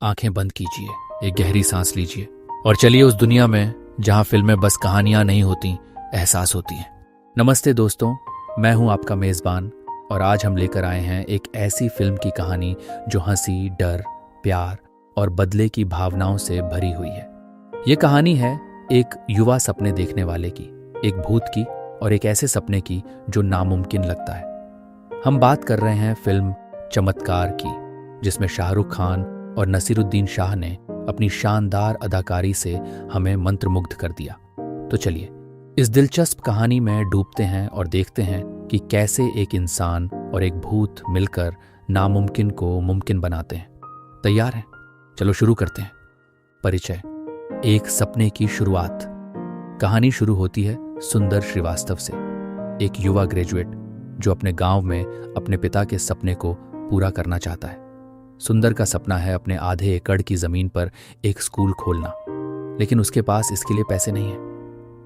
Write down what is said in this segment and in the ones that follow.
आंखें बंद कीजिए, एक गहरी सांस लीजिए और चलिए उस दुनिया में जहां फिल्में बस कहानियां नहीं होती, एहसास होती हैं। नमस्ते दोस्तों, मैं हूं आपका मेजबान और आज हम लेकर आए हैं एक ऐसी फिल्म की कहानी जो हंसी, डर, प्यार और बदले की भावनाओं से भरी हुई है। ये कहानी है एक युवा सपने देखने वाले की, एक भूत की और एक ऐसे सपने की जो नामुमकिन लगता है। हम बात कर रहे हैं फिल्म चमत्कार की, जिसमें शाहरुख खान और नसीरुद्दीन शाह ने अपनी शानदार अदाकारी से हमें मंत्रमुग्ध कर दिया। तो चलिए इस दिलचस्प कहानी में डूबते हैं और देखते हैं कि कैसे एक इंसान और एक भूत मिलकर नामुमकिन को मुमकिन बनाते हैं। तैयार हैं? चलो शुरू करते हैं। परिचय। एक सपने की शुरुआत। कहानी शुरू होती है सुंदर श्रीवास्तव से, एक युवा ग्रेजुएट जो अपने गांव में अपने पिता के सपने को पूरा करना चाहता है। सुंदर का सपना है अपने आधे एकड़ की जमीन पर एक स्कूल खोलना, लेकिन उसके पास इसके लिए पैसे नहीं है।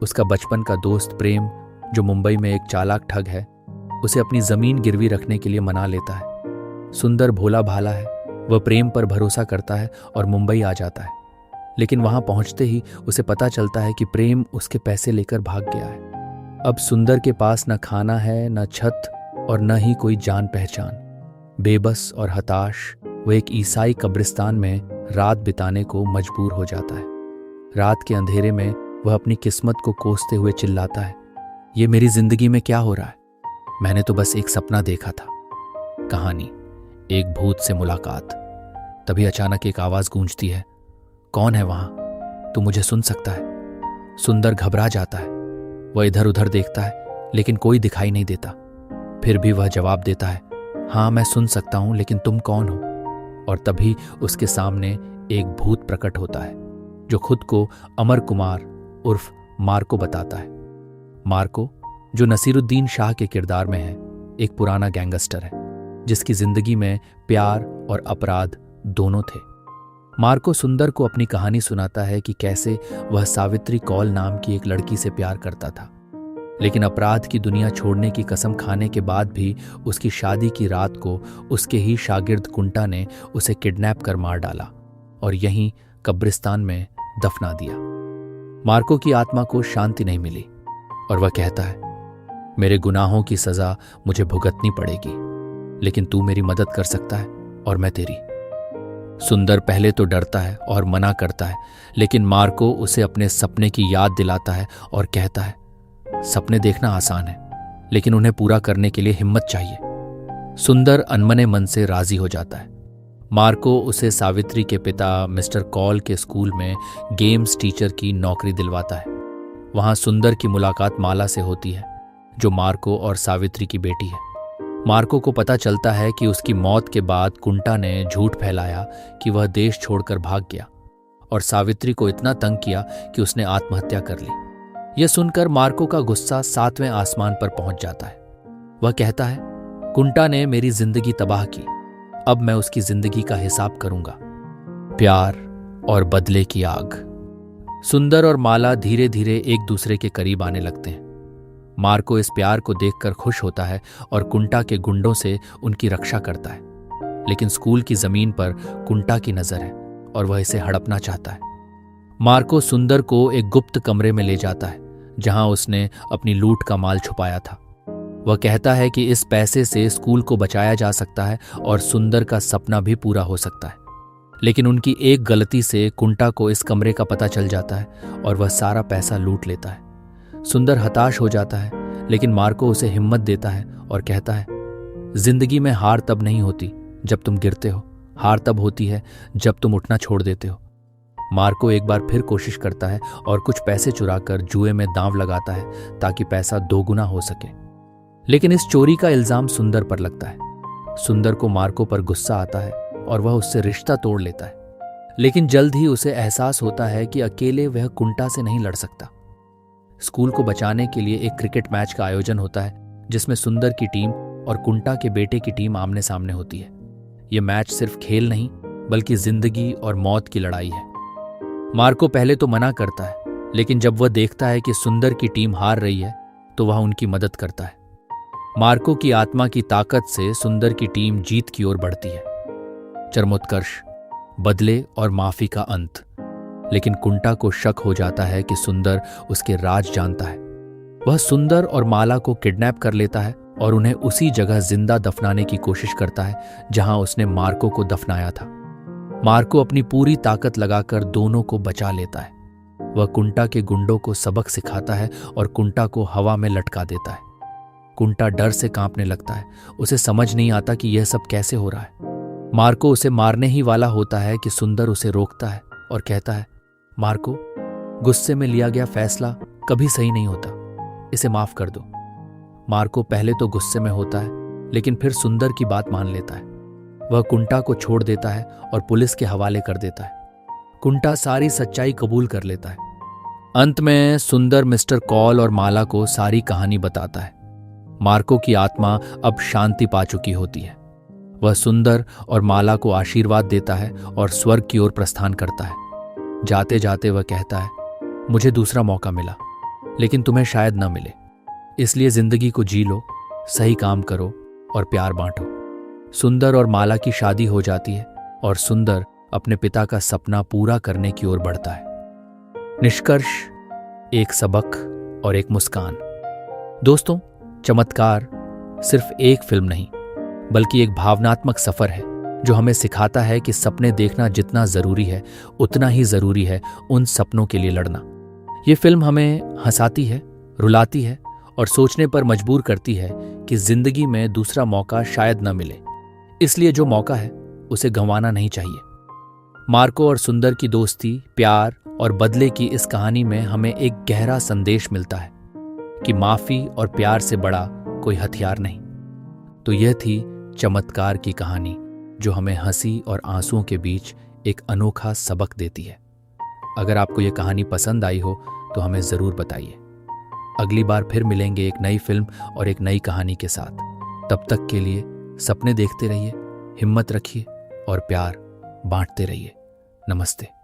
उसका बचपन का दोस्त प्रेम, जो मुंबई में एक चालाक ठग है, उसे अपनी जमीन गिरवी रखने के लिए मना लेता है। सुंदर भोला भाला है, वह प्रेम पर भरोसा करता है और मुंबई आ जाता है। लेकिन वहां पहुंचते ही उसे पता चलता है कि प्रेम उसके पैसे लेकर भाग गया है। अब सुंदर के पास न खाना है, न छत और न ही कोई जान पहचान। बेबस और हताश वो एक ईसाई कब्रिस्तान में रात बिताने को मजबूर हो जाता है। रात के अंधेरे में वह अपनी किस्मत को कोसते हुए चिल्लाता है, ये मेरी जिंदगी में क्या हो रहा है? मैंने तो बस एक सपना देखा था। कहानी, एक भूत से मुलाकात। तभी अचानक एक आवाज गूंजती है, कौन है वहां? तू मुझे सुन सकता है? सुंदर घबरा जाता है। वह इधर उधर देखता है लेकिन कोई दिखाई नहीं देता। फिर भी वह जवाब देता है, हाँ मैं सुन सकता हूं, लेकिन तुम कौन हो? और तभी उसके सामने एक भूत प्रकट होता है जो खुद को अमर कुमार उर्फ मार्को बताता है। मार्को, जो नसीरुद्दीन शाह के किरदार में है, एक पुराना गैंगस्टर है जिसकी जिंदगी में प्यार और अपराध दोनों थे। मार्को सुंदर को अपनी कहानी सुनाता है कि कैसे वह सावित्री कौल नाम की एक लड़की से प्यार करता था, लेकिन अपराध की दुनिया छोड़ने की कसम खाने के बाद भी उसकी शादी की रात को उसके ही शागिर्द कुंटा ने उसे किडनैप कर मार डाला और यहीं कब्रिस्तान में दफना दिया। मार्को की आत्मा को शांति नहीं मिली और वह कहता है, मेरे गुनाहों की सजा मुझे भुगतनी पड़ेगी, लेकिन तू मेरी मदद कर सकता है और मैं तेरी। सुंदर पहले तो डरता है और मना करता है, लेकिन मार्को उसे अपने सपने की याद दिलाता है और कहता है, सपने देखना आसान है, लेकिन उन्हें पूरा करने के लिए हिम्मत चाहिए। सुंदर अनमने मन से राजी हो जाता है। मार्को उसे सावित्री के पिता मिस्टर कौल के स्कूल में गेम्स टीचर की नौकरी दिलवाता है। वहां सुंदर की मुलाकात माला से होती है, जो मार्को और सावित्री की बेटी है। मार्को को पता चलता है कि उसकी मौत के बाद कुंटा ने झूठ फैलाया कि वह देश छोड़कर भाग गया और सावित्री को इतना तंग किया कि उसने आत्महत्या कर ली। यह सुनकर मार्को का गुस्सा 7वें आसमान पर पहुंच जाता है। वह कहता है, कुंटा ने मेरी जिंदगी तबाह की, अब मैं उसकी जिंदगी का हिसाब करूंगा। प्यार और बदले की आग। सुंदर और माला धीरे धीरे एक दूसरे के करीब आने लगते हैं। मार्को इस प्यार को देखकर खुश होता है और कुंटा के गुंडों से उनकी रक्षा करता है, लेकिन स्कूल की जमीन पर कुंटा की नजर है और वह इसे हड़पना चाहता है। मार्को सुंदर को एक गुप्त कमरे में ले जाता है जहां उसने अपनी लूट का माल छुपाया था। वह कहता है कि इस पैसे से स्कूल को बचाया जा सकता है और सुंदर का सपना भी पूरा हो सकता है। लेकिन उनकी एक गलती से कुंटा को इस कमरे का पता चल जाता है और वह सारा पैसा लूट लेता है। सुंदर हताश हो जाता है, लेकिन मार्को उसे हिम्मत देता है और कहता है, जिंदगी में हार तब नहीं होती जब तुम गिरते हो, हार तब होती है जब तुम उठना छोड़ देते हो। मार्को एक बार फिर कोशिश करता है और कुछ पैसे चुराकर जुए में दांव लगाता है ताकि पैसा दोगुना हो सके, लेकिन इस चोरी का इल्जाम सुंदर पर लगता है। सुंदर को मार्को पर गुस्सा आता है और वह उससे रिश्ता तोड़ लेता है, लेकिन जल्द ही उसे एहसास होता है कि अकेले वह कुंटा से नहीं लड़ सकता। स्कूल को बचाने के लिए एक क्रिकेट मैच का आयोजन होता है जिसमें सुंदर की टीम और कुंटा के बेटे की टीम आमने सामने होती है। यह मैच सिर्फ खेल नहीं बल्कि जिंदगी और मौत की लड़ाई है। मार्को पहले तो मना करता है, लेकिन जब वह देखता है कि सुंदर की टीम हार रही है तो वह उनकी मदद करता है। मार्को की आत्मा की ताकत से सुंदर की टीम जीत की ओर बढ़ती है। चरमोत्कर्ष। बदले और माफी का अंत। लेकिन कुंटा को शक हो जाता है कि सुंदर उसके राज जानता है। वह सुंदर और माला को किडनैप कर लेता है और उन्हें उसी जगह जिंदा दफनाने की कोशिश करता है जहां उसने मार्को को दफनाया था। मार्को अपनी पूरी ताकत लगाकर दोनों को बचा लेता है। वह कुंटा के गुंडों को सबक सिखाता है और कुंटा को हवा में लटका देता है। कुंटा डर से कांपने लगता है। उसे समझ नहीं आता कि यह सब कैसे हो रहा है। मार्को उसे मारने ही वाला होता है कि सुंदर उसे रोकता है और कहता है, मार्को, गुस्से में लिया गया फैसला कभी सही नहीं होता, इसे माफ कर दो। मार्को पहले तो गुस्से में होता है, लेकिन फिर सुंदर की बात मान लेता है। वह कुंटा को छोड़ देता है और पुलिस के हवाले कर देता है। कुंटा सारी सच्चाई कबूल कर लेता है। अंत में सुंदर मिस्टर कॉल और माला को सारी कहानी बताता है। मार्को की आत्मा अब शांति पा चुकी होती है। वह सुंदर और माला को आशीर्वाद देता है और स्वर्ग की ओर प्रस्थान करता है। जाते जाते वह कहता है, मुझे दूसरा मौका मिला, लेकिन तुम्हें शायद न मिले, इसलिए जिंदगी को जी लो, सही काम करो और प्यार बांटो। सुंदर और माला की शादी हो जाती है और सुंदर अपने पिता का सपना पूरा करने की ओर बढ़ता है। निष्कर्ष, एक सबक और एक मुस्कान। दोस्तों, चमत्कार सिर्फ एक फिल्म नहीं, बल्कि एक भावनात्मक सफर है जो हमें सिखाता है कि सपने देखना जितना जरूरी है, उतना ही जरूरी है उन सपनों के लिए लड़ना। ये फिल्म हमें हंसाती है, रुलाती है और सोचने पर मजबूर करती है कि जिंदगी में दूसरा मौका शायद न मिले, इसलिए जो मौका है उसे गंवाना नहीं चाहिए। मार्को और सुंदर की दोस्ती, प्यार और बदले की इस कहानी में हमें एक गहरा संदेश मिलता है कि माफी और प्यार से बड़ा कोई हथियार नहीं। तो यह थी चमत्कार की कहानी, जो हमें हंसी और आंसुओं के बीच एक अनोखा सबक देती है। अगर आपको यह कहानी पसंद आई हो तो हमें जरूर बताइए। अगली बार फिर मिलेंगे एक नई फिल्म और एक नई कहानी के साथ। तब तक के लिए सपने देखते रहिए, हिम्मत रखिए और प्यार बांटते रहिए। नमस्ते।